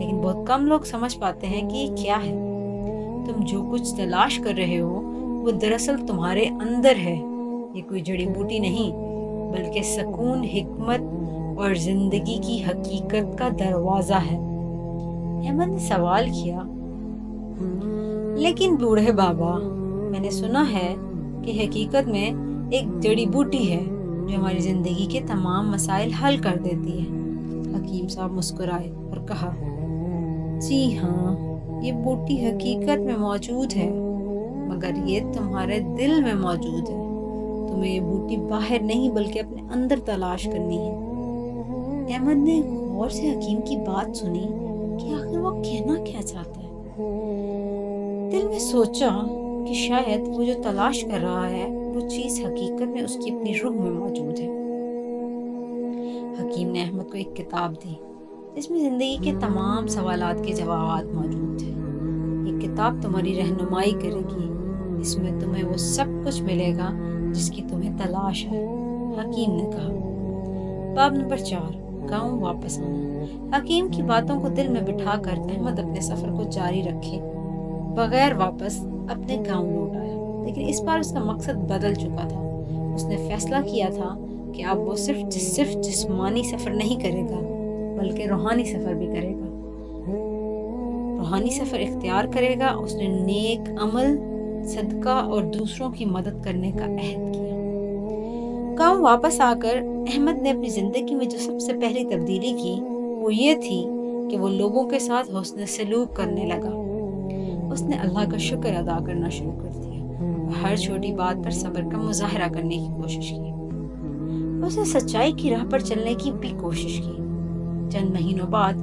لیکن بہت کم لوگ سمجھ پاتے ہیں کہ یہ کیا ہے۔ تم جو کچھ تلاش کر رہے ہو وہ دراصل تمہارے اندر ہے۔ یہ کوئی جڑی بوٹی نہیں بلکہ سکون، حکمت اور زندگی کی حقیقت کا دروازہ ہے۔ احمد نے سوال کیا، لیکن بوڑھے بابا، میں نے سنا ہے کہ حقیقت میں ایک جڑی بوٹی ہے جو ہماری زندگی کے تمام مسائل حل کر دیتی ہے۔ حکیم صاحب مسکرائے اور کہا، جی ہاں، یہ بوٹی حقیقت میں موجود ہے، مگر یہ تمہارے دل میں موجود ہے۔ تمہیں یہ بوٹی باہر نہیں بلکہ اپنے اندر تلاش کرنی ہے۔ احمد نے غور سے حکیم کی بات سنی کہ آخر وہ کہنا کیا چاہتا ہے۔ دل میں سوچا کہ شاید وہ جو تلاش کر رہا ہے وہ چیز حقیقت میں اس کی اپنی روح میں موجود ہے۔ حکیم نے احمد کو ایک کتاب دی جس میں زندگی کے تمام سوالات کے جوابات موجود تھے۔ یہ کتاب تمہاری رہنمائی کرے گی، اس میں تمہیں وہ سب کچھ ملے گا جس کی تمہیں تلاش ہے، حکیم نے کہا۔ باب نمبر 4، گاؤں واپس آنا۔ حکیم کی باتوں کو دل میں بٹھا کر احمد اپنے سفر کو جاری رکھے بغیر واپس اپنے گاؤں لوٹ آیا، لیکن اس بار اس کا مقصد بدل چکا تھا۔ اس نے فیصلہ کیا تھا کہ اب وہ صرف جسمانی سفر نہیں کرے گا بلکہ روحانی سفر بھی کرے گا۔ روحانی سفر اختیار کرے گا۔ اس نے نیک عمل، صدقہ اور دوسروں کی مدد کرنے کا عہد کیا۔ گاؤں واپس آ کر احمد نے اپنی زندگی میں جو سب سے پہلی تبدیلی کی وہ یہ تھی کہ وہ لوگوں کے ساتھ حسن سلوک کرنے لگا۔ اس نے اللہ کا شکر ادا کرنا شروع کر دیا اور ہر چھوٹی بات پر صبر کا مظاہرہ کرنے کی کوشش کی۔ اس نے سچائی کی راہ پر چلنے کی بھی کوشش کی۔ چند مہینوں بعد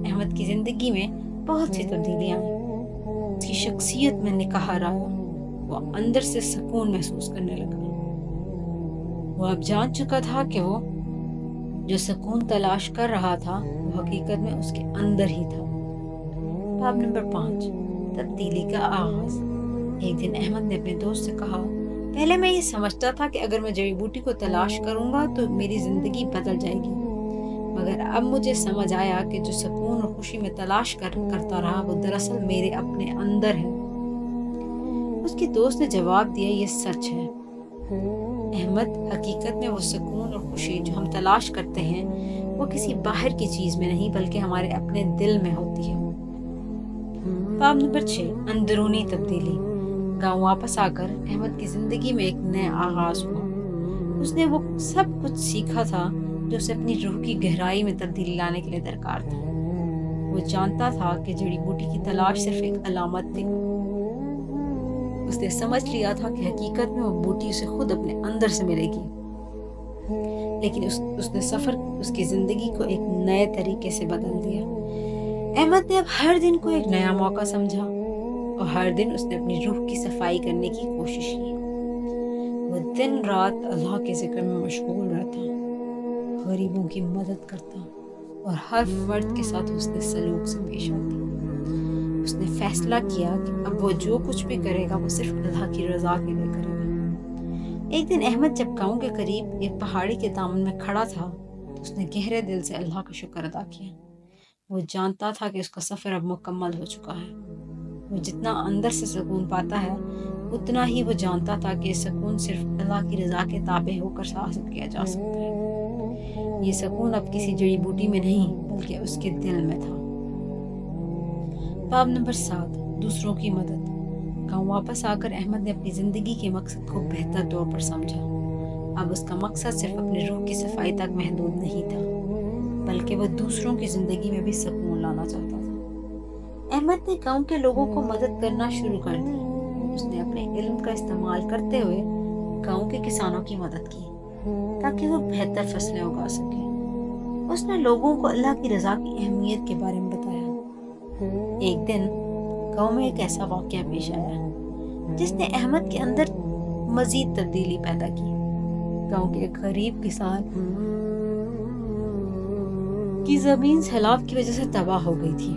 احمد کی زندگی میں بہت سی تبدیلیاں آئیں۔ اس کی شخصیت میں نکھار آیا۔ وہ اندر سے سکون محسوس کرنے لگا۔ وہ اب جان چکا تھا کہ وہ جو سکون تلاش کر رہا تھا وہ حقیقت میں اس کے اندر ہی تھا۔ باب نمبر 5، تبدیلی کا آغاز۔ ایک دن احمد نے اپنے دوست سے کہا، پہلے میں یہ سمجھتا تھا کہ اگر میں جڑی بوٹی کو تلاش کروں گا تو میری زندگی بدل جائے گی، مگر اب مجھے سمجھ آیا کہ جو سکون اور خوشی میں تلاش کرتا رہا وہ دراصل میرے اپنے اندر ہے۔ اس کے دوست نے جواب دیا، یہ سچ ہے احمد، حقیقت میں وہ سکون اور خوشی جو ہم تلاش کرتے ہیں وہ کسی باہر کی چیز میں نہیں بلکہ ہمارے اپنے دل میں ہوتی ہے۔ باب نمبر 6، اندرونی تبدیلی۔ گاؤں واپس آ کر احمد کی زندگی میں ایک نیا آغاز ہوا۔ اس نے وہ سب کچھ سیکھا تھا جو اسے اپنی روح کی گہرائی میں تبدیلی لانے کے لیے درکار تھا۔ وہ جانتا تھا کہ جڑی بوٹی کی تلاش صرف ایک علامت تھی۔ اس نے سمجھ لیا تھا کہ حقیقت میں وہ بوٹی اسے خود اپنے اندر سے ملے گی، لیکن اس نے سفر اس کی زندگی کو ایک نئے طریقے سے بدل دیا۔ احمد نے اب ہر دن کو ایک نیا موقع سمجھا اور ہر دن اس نے اپنی روح کی صفائی کرنے کی کوشش کی۔ وہ دن رات اللہ کے ذکر میں مشغول رہتا، غریبوں کی مدد کرتا اور ہر فرد کے ساتھ حسن سلوک سے پیش آتا۔ اس نے فیصلہ کیا کہ اب وہ جو کچھ بھی کرے گا وہ صرف اللہ کی رضا کے لیے کرے گا۔ ایک دن احمد جب گاؤں کے قریب ایک پہاڑی کے دامن میں کھڑا تھا تو اس نے گہرے دل سے اللہ کا شکر ادا کیا۔ وہ جانتا تھا کہ اس کا سفر اب مکمل ہو چکا ہے۔ وہ جتنا اندر سے سکون پاتا ہے اتنا ہی وہ جانتا تھا کہ یہ سکون صرف اللہ کی رضا کے تابع ہو کر حاصل کیا جا سکتا ہے۔ یہ سکون اب کسی جڑی بوٹی میں نہیں بلکہ اس کے دل میں تھا۔ باب نمبر 7، دوسروں کی مدد۔ گاؤں واپس آ کر احمد نے اپنی زندگی کے مقصد کو بہتر طور پر سمجھا۔ اب اس کا مقصد صرف اپنی روح کی صفائی تک محدود نہیں تھا بلکہ وہ دوسروں کی زندگی میں بھی سکون لانا چاہتا تھا۔ احمد نے گاؤں کے لوگوں کو مدد کرنا شروع کر دی۔ اس نے اپنے علم کا استعمال کرتے ہوئے گاؤں کے کسانوں کی مدد کی تاکہ وہ بہتر فصلیں اگا سکیں۔ اس نے لوگوں کو اللہ کی رضا کی اہمیت کے بارے میں بتایا۔ ایک دن گاؤں میں ایک ایسا واقعہ پیش آیا جس نے احمد کے اندر مزید تبدیلی پیدا کی۔ گاؤں کے ایک غریب کسان کی زمین سیلاب کی وجہ سے تباہ ہو گئی تھی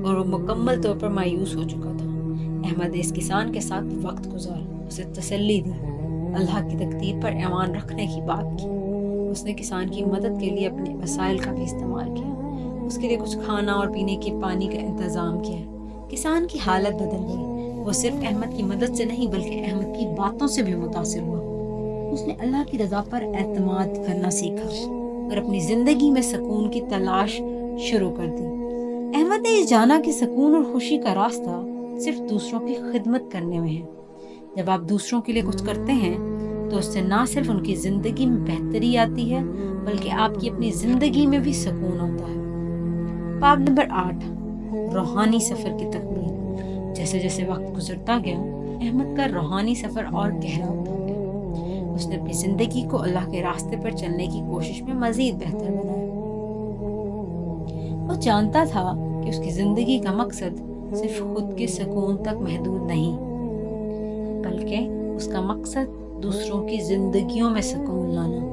اور وہ مکمل طور پر مایوس ہو چکا تھا۔ احمد نے اس کسان کے ساتھ وقت گزارا، اسے تسلی دی، اللہ کی تقدیر پر ایمان رکھنے کی بات کی۔ اس نے کسان کی مدد کے لیے اپنے وسائل کا بھی استعمال کیا۔ اس کے لیے کچھ کھانا اور پینے کے پانی کا انتظام کیا۔ کسان کی حالت بدل گئی، وہ صرف احمد کی مدد سے نہیں بلکہ احمد کی باتوں سے بھی متاثر ہوا۔ اس نے اللہ کی رضا پر اعتماد کرنا سیکھا اور اپنی زندگی میں سکون کی تلاش شروع کر دی۔ احمد نے یہ جانا کہ سکون اور خوشی کا راستہ صرف دوسروں کی خدمت کرنے میں ہے۔ جب آپ دوسروں کے لیے کچھ کرتے ہیں تو اس سے نہ صرف ان کی زندگی میں بہتری آتی ہے بلکہ آپ کی اپنی زندگی میں بھی سکون ہوتا ہے۔ باب نمبر 8، روحانی سفر کی تکمیل۔ جیسے جیسے وقت گزرتا گیا، احمد کا روحانی سفر اور گہرا ہوتا گیا۔ اس نے اپنی زندگی کو اللہ کے راستے پر چلنے کی کوشش میں مزید بہتر بنایا۔ وہ جانتا تھا کہ اس کی زندگی کا مقصد صرف خود کے سکون تک محدود نہیں بلکہ اس کا مقصد دوسروں کی زندگیوں میں سکون لانا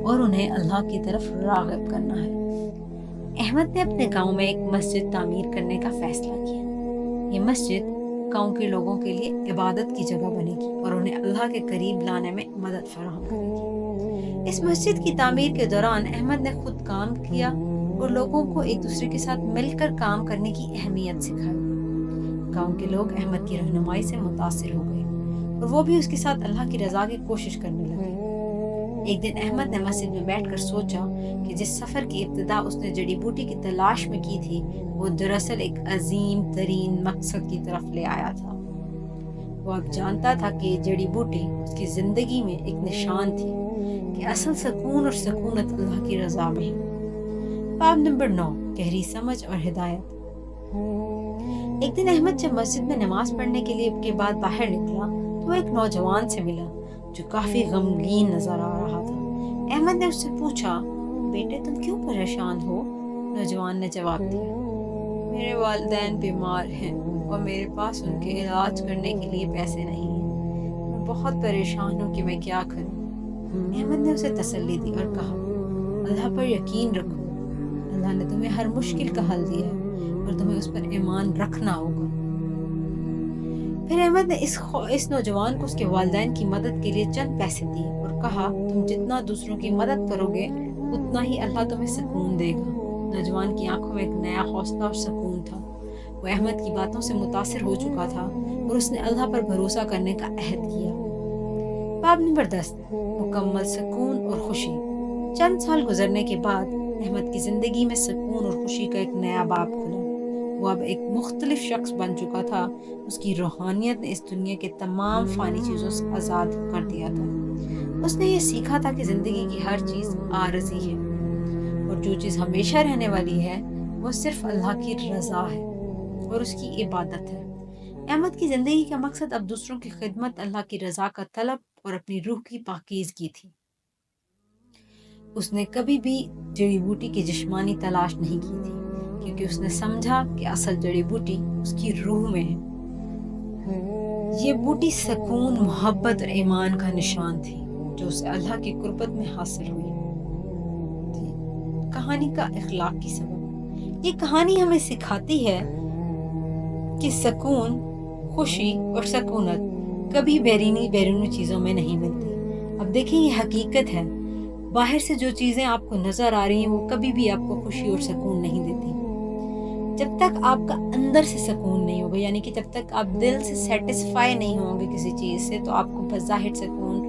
اور انہیں اللہ کی طرف راغب کرنا ہے۔ احمد نے اپنے گاؤں میں ایک مسجد تعمیر کرنے کا فیصلہ کیا۔ یہ مسجد گاؤں کے لوگوں کے لیے عبادت کی جگہ بنے گی اور انہیں اللہ کے قریب لانے میں مدد فراہم کرے گی۔ اس مسجد کی تعمیر کے دوران احمد نے خود کام کیا اور لوگوں کو ایک دوسرے کے ساتھ مل کر کام کرنے کی اہمیت سکھائی۔ گاؤں کے لوگ احمد کی رہنمائی سے متاثر ہو گئے اور وہ بھی اس کے ساتھ اللہ کی رضا کی کوشش کرنے لگے۔ ایک دن احمد نے مسجد میں بیٹھ کر سوچا کہ جس سفر کی ابتدا اس نے جڑی بوٹی کی تلاش میں کی تھی وہ دراصل ایک عظیم ترین مقصد کی طرف لے آیا تھا۔ وہ اب جانتا تھا کہ یہ جڑی بوٹی اس کی زندگی میں ایک نشان تھی کہ اصل سکون اور سکونت اللہ کی رضا میں ہے۔ باب نمبر 9، گہری سمجھ اور ہدایت۔ ایک دن احمد جب مسجد میں نماز پڑھنے کے بعد باہر نکلا تو وہ ایک نوجوان سے ملا جو کافی غمگین نظر آ رہا تھا۔ احمد نے اس سے پوچھا، بیٹے تم کیوں پریشان ہو؟ نوجوان نے جواب دیا، میرے والدین بیمار ہیں اور میرے پاس ان کے علاج کرنے کے لیے پیسے نہیں ہیں۔ میں بہت پریشان ہوں کہ میں کیا کروں۔ احمد نے اسے تسلی دی اور کہا، اللہ پر یقین رکھو، اللہ نے تمہیں ہر مشکل کا حل دیا ہے اور تمہیں اس پر ایمان رکھنا ہوگا۔ پھر احمد نے اس نوجوان کو اس کے والدین کی مدد کے لیے چند پیسے دیے اور کہا، تم جتنا دوسروں کی مدد کرو گے اتنا ہی اللہ تمہیں سکون دے گا۔ نوجوان کی آنکھوں میں ایک نیا حوصلہ اور سکون تھا۔ وہ احمد کی باتوں سے متاثر ہو چکا تھا اور اس نے اللہ پر بھروسہ کرنے کا عہد کیا۔ باب نمبر 10، مکمل سکون اور خوشی۔ چند سال گزرنے کے بعد احمد کی زندگی میں سکون اور خوشی کا ایک نیا باب کھلا۔ وہ اب ایک مختلف شخص بن چکا تھا۔ اس کی روحانیت نے اس دنیا کے تمام فانی چیزوں سے آزاد کر دیا تھا۔ اس نے یہ سیکھا تھا کہ زندگی کی ہر چیز عارضی ہے اور جو چیز ہمیشہ رہنے والی ہے وہ صرف اللہ کی رضا ہے اور اس کی عبادت ہے۔ احمد کی زندگی کا مقصد اب دوسروں کی خدمت، اللہ کی رضا کا طلب اور اپنی روح کی پاکیزگی تھی۔ اس نے کبھی بھی جڑی بوٹی کی جسمانی تلاش نہیں کی تھی کیونکہ اس نے سمجھا کہ اصل جڑی بوٹی اس کی روح میں ہے۔ یہ بوٹی سکون، محبت اور ایمان کا نشان تھی جو اسے اللہ کی قربت میں حاصل ہوئی تھی۔ کہانی کا اخلاقی سبب۔ یہ کہانی ہمیں سکھاتی ہے کہ سکون، خوشی اور سکونت کبھی بیرونی چیزوں میں نہیں ملتی۔ اب دیکھیں یہ حقیقت ہے، باہر سے جو چیزیں آپ کو نظر آ رہی ہیں وہ کبھی بھی آپ کو خوشی اور سکون نہیں دیتی۔ جب تک آپ کا اندر سے سکون نہیں ہوگا، یعنی کہ جب تک آپ دل سے سیٹسفائی نہیں ہوں گے کسی چیز سے، تو آپ کو بظاہر سکون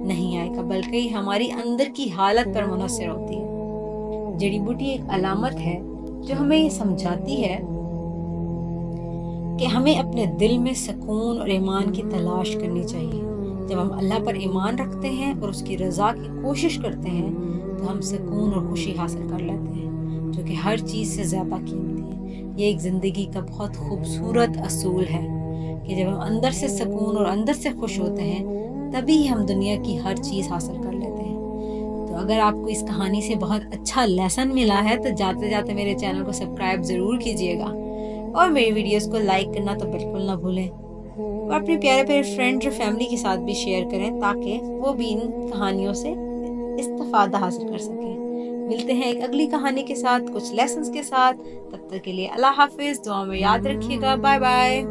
نہیں آئے گا، بلکہ یہ ہماری اندر کی حالت پر منحصر ہوتی ہے۔ جڑی بوٹی ایک علامت ہے جو ہمیں یہ سمجھاتی ہے کہ ہمیں اپنے دل میں سکون اور ایمان کی تلاش کرنی چاہیے۔ جب ہم اللہ پر ایمان رکھتے ہیں اور اس کی رضا کی کوشش کرتے ہیں تو ہم سکون اور خوشی حاصل کر لیتے ہیں جو کہ ہر چیز سے زیادہ قیمتی ہے۔ یہ ایک زندگی کا بہت خوبصورت اصول ہے کہ جب ہم اندر سے سکون اور اندر سے خوش ہوتے ہیں تبھی ہم دنیا کی ہر چیز حاصل کر لیتے ہیں۔ تو اگر آپ کو اس کہانی سے بہت اچھا لیسن ملا ہے تو جاتے جاتے میرے چینل کو سبسکرائب ضرور کیجیے گا اور میری ویڈیوز کو لائک کرنا تو بالکل نہ بھولیں، اور اپنے پیارے پیارے فرینڈ اور فیملی کے ساتھ بھی شیئر کریں تاکہ وہ بھی ان کہانیوں سے استفادہ حاصل کر سکیں۔ ملتے ہیں ایک اگلی کہانی کے ساتھ، کچھ لیسنز کے ساتھ۔ تب تک کے لیے اللہ حافظ، دعا میں یاد رکھیے گا، بائے بائے۔